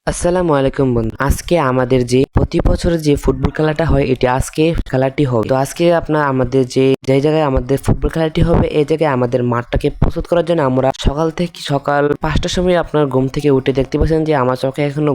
আসসালামু আলাইকুম বন্ধু। আজকে আমাদের যে প্রতি বছর যে ফুটবল খেলাটা হয় এটি আজকে খেলাটি হবে। তো আজকে আপনার আমাদের যে জায়গায় আমাদের ফুটবল খেলাটি হবে এই জায়গায় আমাদের মাঠটাকে প্রস্তুত করার জন্য আমরা সকাল 5টার সময় আপনার ঘুম থেকে উঠে দেখতে পাচ্ছেন যে আমার চোখে এখনো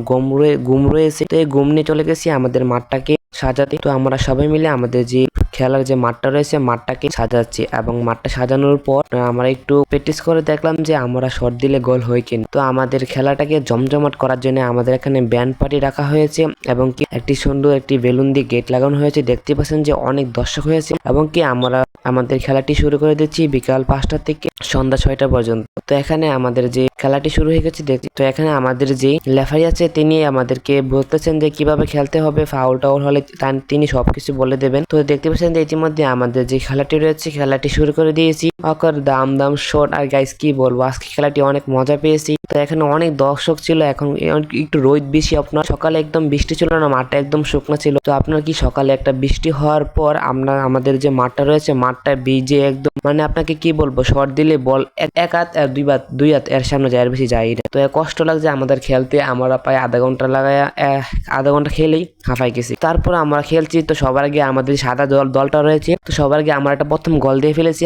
ঘুম রয়েছে। তো এই ঘুম নিয়ে চলে গেছি আমাদের মাঠটাকে সাজাতে। তো আমরা সবাই মিলে আমাদের যে খেলার যে মাঠটা রয়েছে মাঠটাকে সাজাচ্ছি এবং মাঠটা সাজানোর পর আমরা একটু প্র্যাকটিস করে দেখলাম যে আমরা শট দিলে গোল হয় কিনা। তো আমাদের খেলাটাকে জমজমাট করার জন্য আমাদের এখানে ব্যান্ড পার্টি রাখা হয়েছে এবং কি একটি সুন্দর একটি বেলুন দিয়ে গেট লাগানো হয়েছে। দেখতে পাচ্ছেন যে অনেক দর্শক হয়েছে এবং কি আমরা আমাদের খেলাটি শুরু করে দিচ্ছি বিকাল 5টা থেকে সন্ধ্যা 6টা পর্যন্ত। তো এখানে আমাদের যে খেলাটি শুরু হয়ে গেছে দেখছি। তো এখানে আমাদের যে রেফারি আছে তিনি আমাদেরকে বলতেছেন যে কিভাবে খেলতে হবে, ফাউল টাউল হলে তিনি সবকিছু বলে দেবেন। তো দেখতে পাচ্ছেন যে ইতিমধ্যে আমাদের যে খেলাটি রয়েছে খেলাটি শুরু করে দিয়েছি। অকর দাম দাম শট। আর গাইস কি বলবো, আজকে খেলাটি অনেক মজা পেয়েছি। তো এখানে অনেক দর্শক ছিল। এখন একটু রোদ বেশি, আপনার সকালে একদম বৃষ্টি ছিল না, মাঠটা একদম শুকনো ছিল। তো আপনার কি সকালে একটা বৃষ্টি হওয়ার পর আমরা আমাদের যে মাঠটা রয়েছে মাঠটা ভিজে একদম, মানে আপনাকে কি বলবো, শট দিলে বল এক হাত আর দুই হাত এর সামনে যায়, আর বেশি যায় না। তো কষ্ট লাগছে আমাদের খেলতে। আমরা প্রায় আধা ঘন্টা খেলেই হাঁফাই গেছি। তারপর আমরা খেলছি। তো সবার আগে আমাদের সাদা দলটা রয়েছে। তো সবার আগে আমরা একটা প্রথম গোল দিয়ে ফেলেছি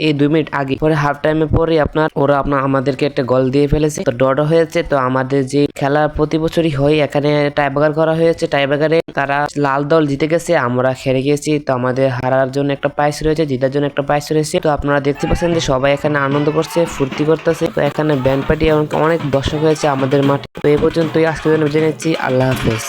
এই 2 মিনিট আগে। পরে হাফ টাইমে পরে ওরা আমাদেরকে একটা গোল দিয়ে ফেলেছে। তো ড্র হয়েছে। তো আমাদের যে খেলা প্রতি বছরই হয় এখানে টাইব্রেকার করা হয়েছে। টাইব্রেকারে তারা লাল দল জিতে গেছে, আমরা হেরে গেছি। তো আমাদের হারার জন্য একটা প্রাইজ রয়েছে, জিতার জন্য একটা প্রাইজ রয়েছে। তো আপনারা দেখতে পাচ্ছেন যে সবাই এখানে আনন্দ করছে, ফুর্তি করতেছে। তো এখানে ব্যান্ড পার্টি এবং অনেক দর্শক হয়েছে আমাদের মাঠে। তো এই পর্যন্তই আজকের জন্য জেনেছি। আল্লাহ হাফেজ।